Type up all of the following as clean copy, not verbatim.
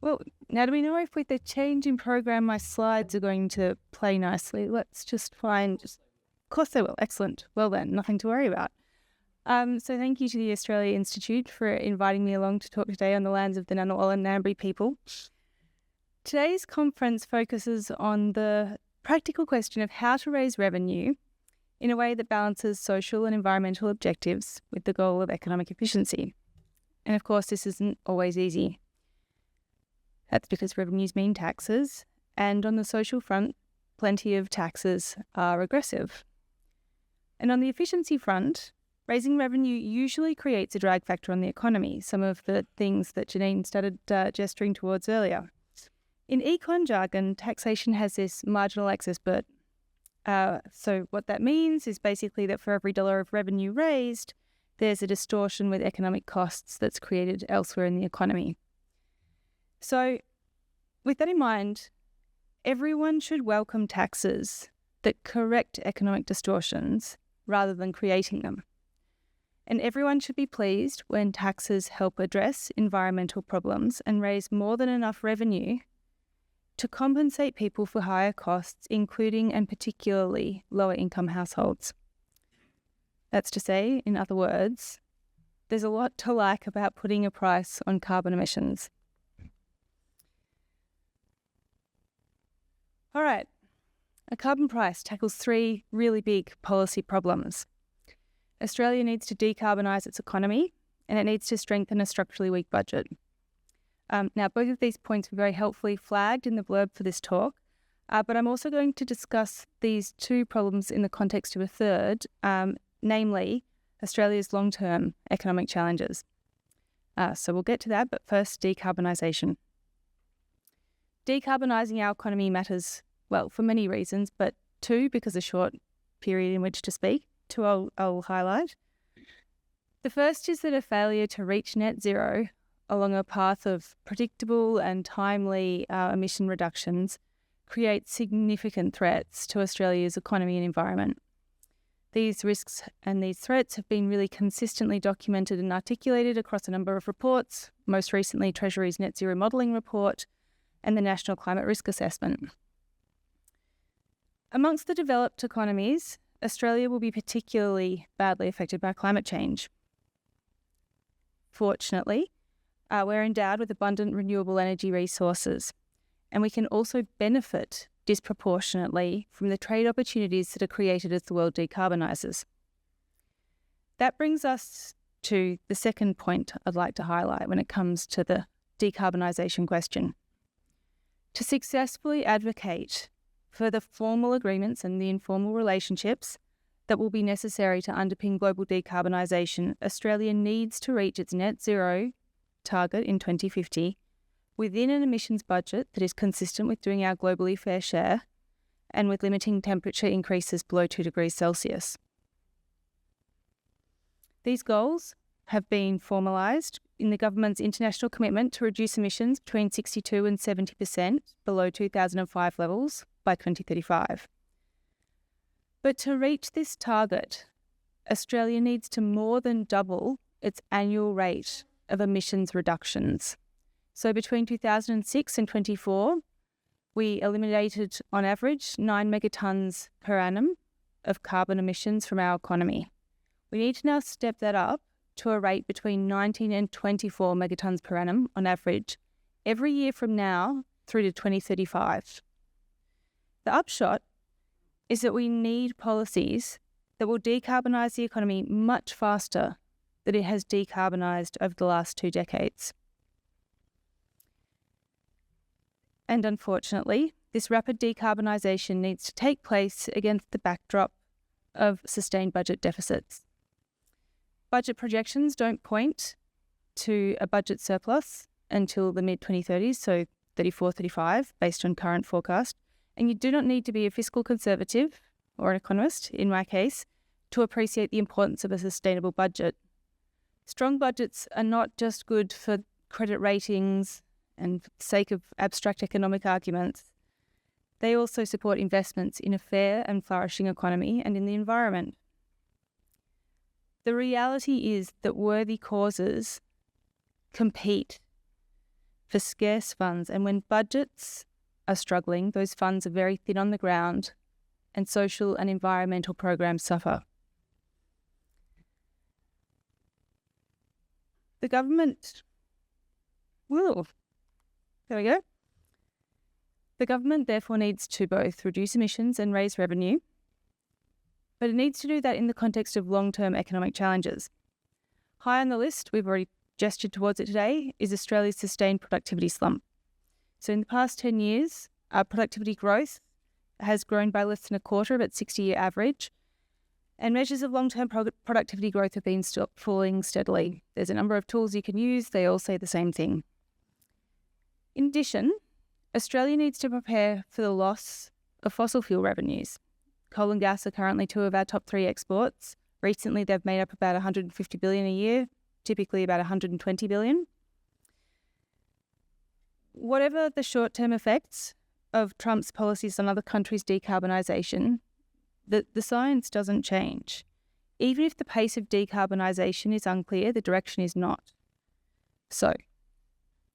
Well, now do we know if with the change in program my slides are going to play nicely? Let's just find... Of course they will. Excellent. Well then, nothing to worry about. So thank you to the Australia Institute for inviting me along to talk today on the lands of the Ngunnawal and Ngambri people. Today's conference focuses on the practical question of how to raise revenue in a way that balances social and environmental objectives with the goal of economic efficiency. And of course, this isn't always easy. That's because revenues mean taxes, and on the social front, plenty of taxes are regressive. And on the efficiency front, raising revenue usually creates a drag factor on the economy, some of the things that Janine started gesturing towards earlier. In econ jargon, taxation has this marginal excess burden. So what that means is basically that for every dollar of revenue raised, there's a distortion with economic costs that's created elsewhere in the economy. So with that in mind, everyone should welcome taxes that correct economic distortions rather than creating them. And everyone should be pleased when taxes help address environmental problems and raise more than enough revenue to compensate people for higher costs, including and particularly lower income households. That's to say, in other words, there's a lot to like about putting a price on carbon emissions. All right, a carbon price tackles three really big policy problems. Australia needs to decarbonise its economy, and it needs to strengthen a structurally weak budget. Now, both of these points were very helpfully flagged in the blurb for this talk, but I'm also going to discuss these two problems in the context of a third, namely Australia's long-term economic challenges. So we'll get to that, but first, decarbonisation. Decarbonising our economy matters, well, for many reasons, but two, because a short period in which to speak. Two I'll highlight. The first is that a failure to reach net zero along a path of predictable and timely emission reductions creates significant threats to Australia's economy and environment. These risks and these threats have been really consistently documented and articulated across a number of reports, most recently Treasury's Net Zero Modelling Report and the National Climate Risk Assessment. Amongst the developed economies, Australia will be particularly badly affected by climate change. Fortunately, we're endowed with abundant renewable energy resources, and we can also benefit disproportionately from the trade opportunities that are created as the world decarbonises. That brings us to the second point I'd like to highlight when it comes to the decarbonisation question. To successfully advocate for the formal agreements and the informal relationships that will be necessary to underpin global decarbonisation, Australia needs to reach its net zero target in 2050 within an emissions budget that is consistent with doing our globally fair share and with limiting temperature increases below 2 degrees Celsius. These goals have been formalised in the government's international commitment to reduce emissions between 62 and 70% below 2005 levels by 2035. But to reach this target, Australia needs to more than double its annual rate of emissions reductions. So between 2006 and 24, we eliminated, on average, 9 megatons per annum of carbon emissions from our economy. We need to now step that up to a rate between 19 and 24 megatons per annum, on average, every year from now through to 2035. The upshot is that we need policies that will decarbonise the economy much faster than it has decarbonised over the last 2 decades. And unfortunately, this rapid decarbonisation needs to take place against the backdrop of sustained budget deficits. Budget projections don't point to a budget surplus until the mid-2030s, so 34-35, based on current forecast. And you do not need to be a fiscal conservative or an economist, in my case, to appreciate the importance of a sustainable budget. Strong budgets are not just good for credit ratings and for the sake of abstract economic arguments. They also support investments in a fair and flourishing economy and in the environment. The reality is that worthy causes compete for scarce funds, and when budgets are struggling, those funds are very thin on the ground and social and environmental programs suffer. The government, The government therefore needs to both reduce emissions and raise revenue, but it needs to do that in the context of long-term economic challenges. High on the list, we've already gestured towards it today, is Australia's sustained productivity slump. So in the past 10 years, our productivity growth has grown by less than a quarter of its 60-year average, and measures of long-term productivity growth have been falling steadily. There's a number of tools you can use. They all say the same thing. In addition, Australia needs to prepare for the loss of fossil fuel revenues. Coal and gas are currently two of our top three exports. Recently, they've made up about $150 billion a year, typically about $120 billion. Whatever the short-term effects of Trump's policies on other countries' decarbonisation, the science doesn't change. Even if the pace of decarbonisation is unclear, the direction is not. So,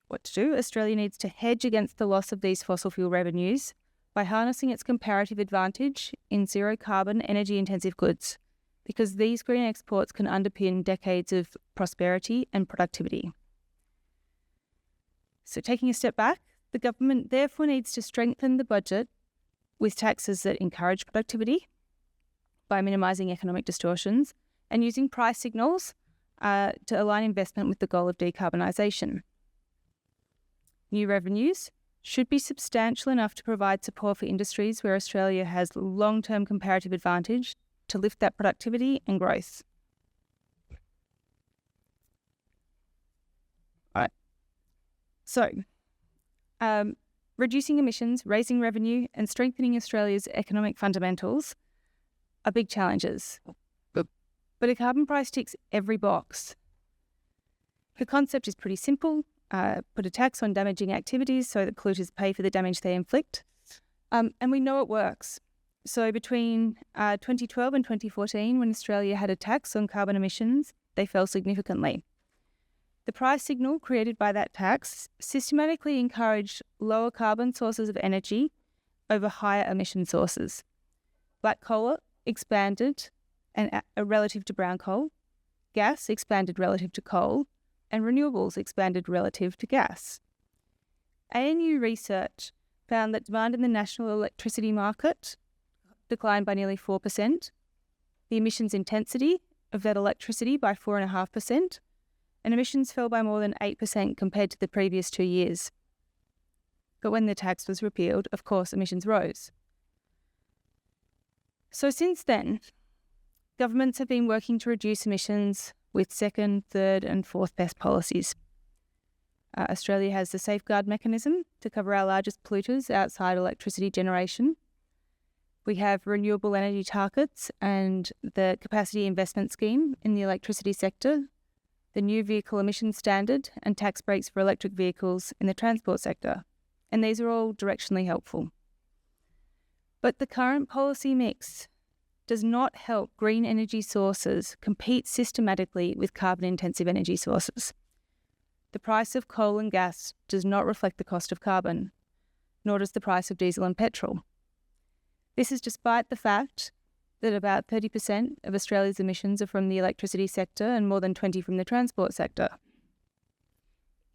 what to do? Australia needs to hedge against the loss of these fossil fuel revenues by harnessing its comparative advantage in zero-carbon, energy-intensive goods, because these green exports can underpin decades of prosperity and productivity. So taking a step back, the government therefore needs to strengthen the budget with taxes that encourage productivity by minimising economic distortions and using price signals to align investment with the goal of decarbonisation. New revenues should be substantial enough to provide support for industries where Australia has long-term comparative advantage to lift that productivity and growth. All right. So, reducing emissions, raising revenue, and strengthening Australia's economic fundamentals are big challenges. But a carbon price ticks every box. The concept is pretty simple. Put a tax on damaging activities so that polluters pay for the damage they inflict. And we know it works. So between 2012 and 2014, when Australia had a tax on carbon emissions, they fell significantly. The price signal created by that tax systematically encouraged lower carbon sources of energy over higher emission sources. Black coal expanded relative to brown coal, gas expanded relative to coal, and renewables expanded relative to gas. ANU research found that demand in the national electricity market declined by nearly 4%, the emissions intensity of that electricity by 4.5%, and emissions fell by more than 8% compared to the previous 2 years. But when the tax was repealed, of course, emissions rose. So since then, governments have been working to reduce emissions with second, third and fourth best policies. Australia has the safeguard mechanism to cover our largest polluters outside electricity generation. We have renewable energy targets and the capacity investment scheme in the electricity sector, the new vehicle emissions standard and tax breaks for electric vehicles in the transport sector. And these are all directionally helpful. But the current policy mix does not help green energy sources compete systematically with carbon-intensive energy sources. The price of coal and gas does not reflect the cost of carbon, nor does the price of diesel and petrol. This is despite the fact that about 30% of Australia's emissions are from the electricity sector and more than 20% from the transport sector.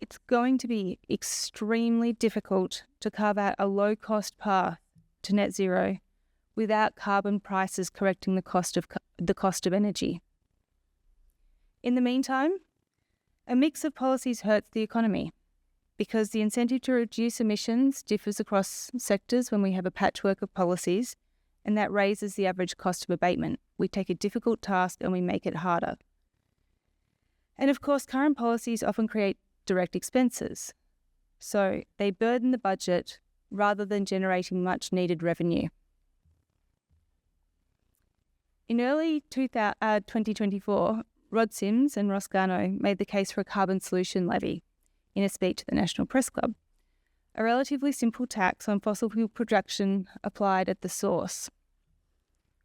It's going to be extremely difficult to carve out a low-cost path to net zero without carbon prices correcting the cost of energy. In the meantime, a mix of policies hurts the economy because the incentive to reduce emissions differs across sectors when we have a patchwork of policies, and that raises the average cost of abatement. We take a difficult task and we make it harder. And of course, current policies often create direct expenses. So they burden the budget rather than generating much needed revenue. In early 2024, Rod Sims and Ross Garnaut made the case for a carbon solution levy in a speech at the National Press Club, a relatively simple tax on fossil fuel production applied at the source.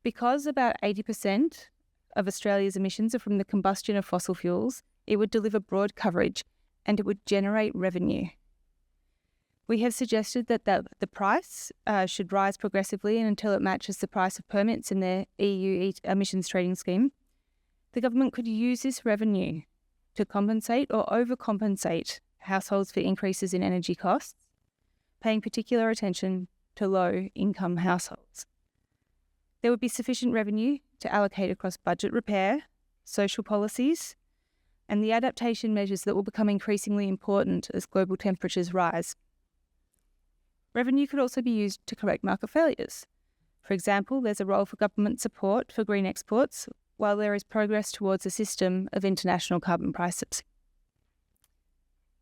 Because about 80% of Australia's emissions are from the combustion of fossil fuels, it would deliver broad coverage and it would generate revenue. We have suggested that the price should rise progressively and until it matches the price of permits in their EU emissions trading scheme. The government could use this revenue to compensate or overcompensate households for increases in energy costs, paying particular attention to low-income households. There would be sufficient revenue to allocate across budget repair, social policies, and the adaptation measures that will become increasingly important as global temperatures rise. Revenue could also be used to correct market failures. For example, there's a role for government support for green exports, while there is progress towards a system of international carbon prices.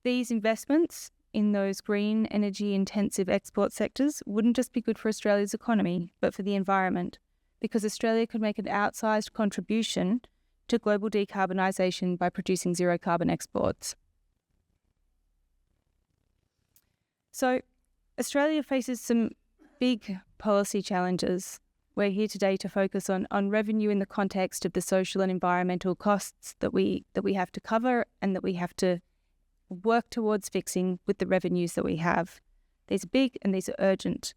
These investments in those green, energy-intensive export sectors wouldn't just be good for Australia's economy, but for the environment, because Australia could make an outsized contribution to global decarbonisation by producing zero-carbon exports. So, Australia faces some big policy challenges. We're here today to focus on revenue in the context of the social and environmental costs that we have to cover and that we have to work towards fixing with the revenues that we have. These are big and these are urgent.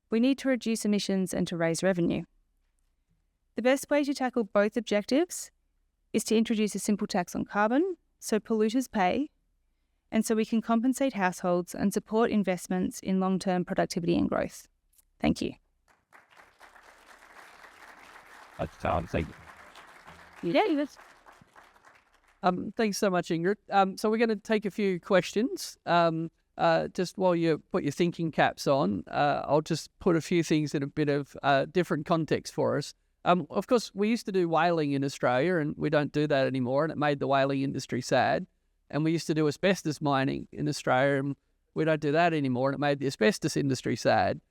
We need to reduce emissions and to raise revenue. The best way to tackle both objectives is to introduce a simple tax on carbon, so polluters pay, and so we can compensate households and support investments in long-term productivity and growth. Thank you. Thank you. Yeah, Thanks so much, Ingrid. So we're going to take a few questions. Just while you put your thinking caps on, I'll just put a few things in a bit of different context for us. Of course, we used to do whaling in Australia, and we don't do that anymore, and it made the whaling industry sad. And we used to do asbestos mining in Australia, and we don't do that anymore, and it made the asbestos industry sad.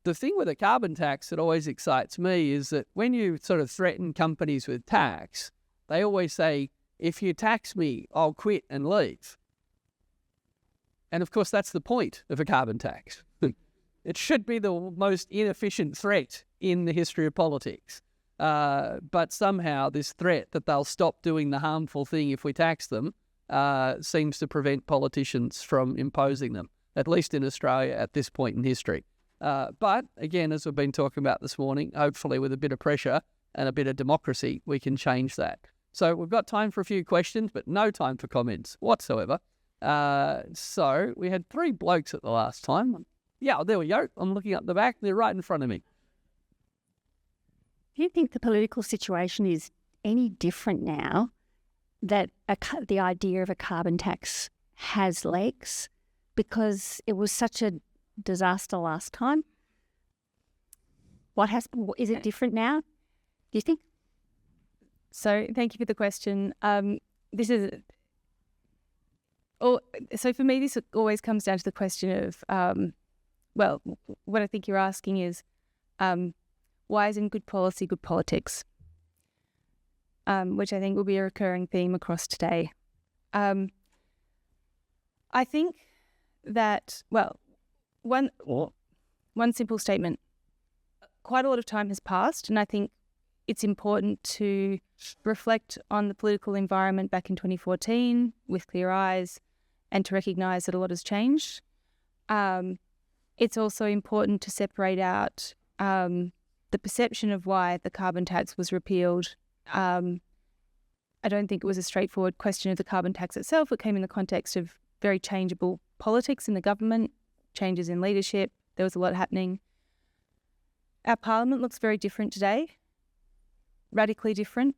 The thing with a carbon tax that always excites me is that when you sort of threaten companies with tax, they always say, if you tax me, I'll quit and leave. And of course, that's the point of a carbon tax. It should be the most inefficient threat in the history of politics. But somehow this threat that they'll stop doing the harmful thing if we tax them seems to prevent politicians from imposing them, at least in Australia at this point in history. But again, as we've been talking about this morning, hopefully with a bit of pressure and a bit of democracy, we can change that. So we've got time for a few questions, but no time for comments whatsoever. So we had 3 blokes at the last time. Yeah, there we go. I'm looking up the back. They're right in front of me. Do you think the political situation is any different now that the idea of a carbon tax has legs because it was such a disaster last time? Is it different now, do you think? So thank you for the question. So for me, this always comes down to the question of, what I think you're asking is, why isn't good policy good politics? Which I think will be a recurring theme across today. I think that, one simple statement. Quite a lot of time has passed, and I think it's important to reflect on the political environment back in 2014 with clear eyes and to recognise that a lot has changed. It's also important to separate out the perception of why the carbon tax was repealed. I don't think it was a straightforward question of the carbon tax itself. It came in the context of very changeable politics in the government, changes in leadership. There was a lot happening. Our parliament looks very different today, radically different.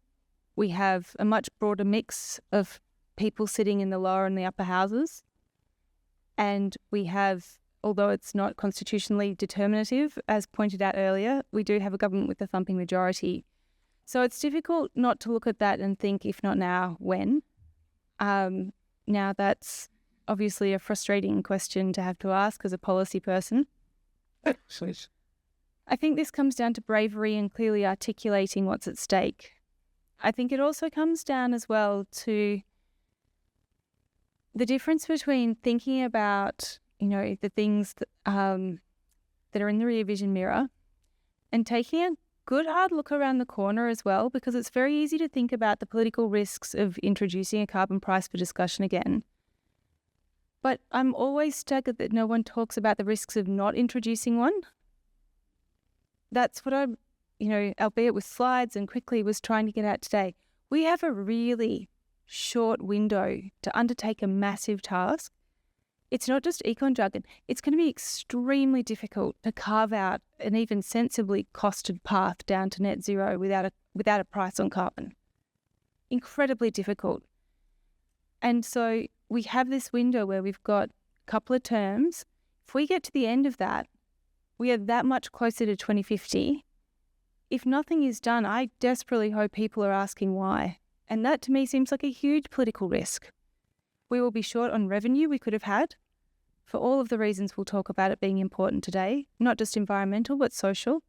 We have a much broader mix of people sitting in the lower and the upper houses. And we have, although it's not constitutionally determinative, as pointed out earlier, we do have a government with a thumping majority. So it's difficult not to look at that and think, if not now, when? Now that's obviously a frustrating question to have to ask as a policy person. I think this comes down to bravery and clearly articulating what's at stake. I think it also comes down as well to the difference between thinking about, the things that are in the rear vision mirror and taking a good hard look around the corner as well, because it's very easy to think about the political risks of introducing a carbon price for discussion again. But I'm always staggered that no one talks about the risks of not introducing one. That's what I'm, albeit with slides and quickly, was trying to get at today. We have a really short window to undertake a massive task. It's not just econ jargon. It's going to be extremely difficult to carve out an even sensibly costed path down to net zero without a price on carbon. Incredibly difficult. And so we have this window where we've got a couple of terms. If we get to the end of that, we are that much closer to 2050. If nothing is done, I desperately hope people are asking why. And that to me seems like a huge political risk. We will be short on revenue we could have had for all of the reasons we'll talk about it being important today, not just environmental, but social.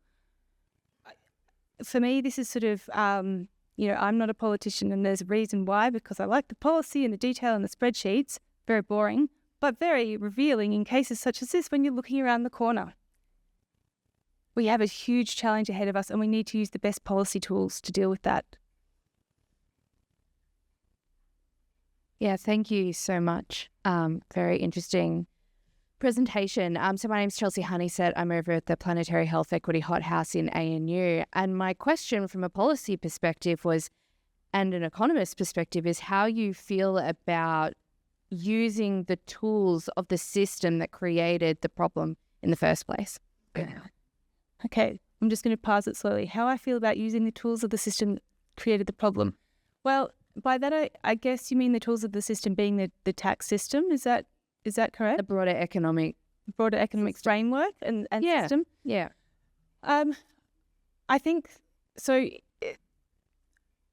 For me, this is sort of, I'm not a politician and there's a reason why, because I like the policy and the detail and the spreadsheets, very boring, but very revealing in cases such as this when you're looking around the corner. We have a huge challenge ahead of us and we need to use the best policy tools to deal with that. Yeah, thank you so much. Very interesting presentation. So my name's Chelsea Honeysett. I'm over at the Planetary Health Equity Hothouse in ANU. And my question from a policy perspective and an economist perspective, is how you feel about using the tools of the system that created the problem in the first place. Okay, I'm just going to parse it slowly. How I feel about using the tools of the system that created the problem. Well, by that, I guess you mean the tools of the system being the tax system. Is that correct? The broader economic framework and yeah. system. Yeah. I think so.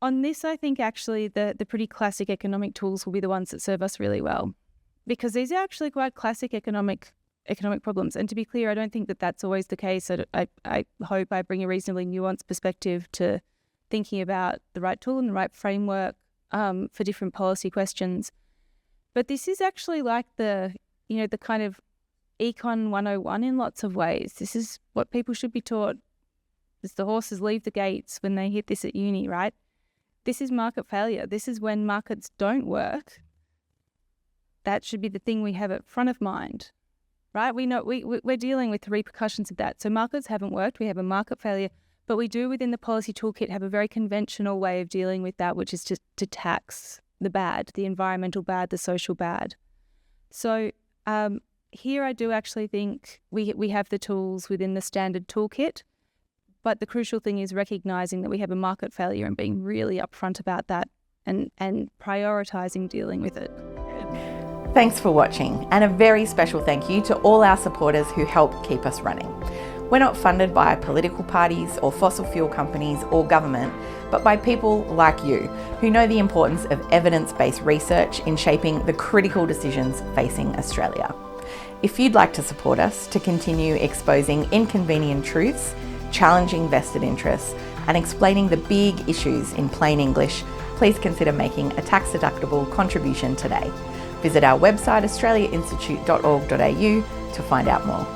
On this, I think actually the pretty classic economic tools will be the ones that serve us really well, because these are actually quite classic economic problems. And to be clear, I don't think that that's always the case. I hope I bring a reasonably nuanced perspective to thinking about the right tool and the right framework for different policy questions. But this is actually like the kind of Econ 101 in lots of ways. This is what people should be taught as the horses leave the gates when they hit this at uni, right? This is market failure. This is when markets don't work. That should be the thing we have at front of mind, right? We know we're dealing with the repercussions of that. So markets haven't worked. We have a market failure. But we do, within the policy toolkit, have a very conventional way of dealing with that, which is to tax the bad, the environmental bad, the social bad. So here I do actually think we have the tools within the standard toolkit, but the crucial thing is recognising that we have a market failure and being really upfront about that and prioritising dealing with it. Thanks for watching, and a very special thank you to all our supporters who help keep us running. We're not funded by political parties or fossil fuel companies or government, but by people like you who know the importance of evidence-based research in shaping the critical decisions facing Australia. If you'd like to support us to continue exposing inconvenient truths, challenging vested interests, and explaining the big issues in plain English, please consider making a tax-deductible contribution today. Visit our website australiainstitute.org.au to find out more.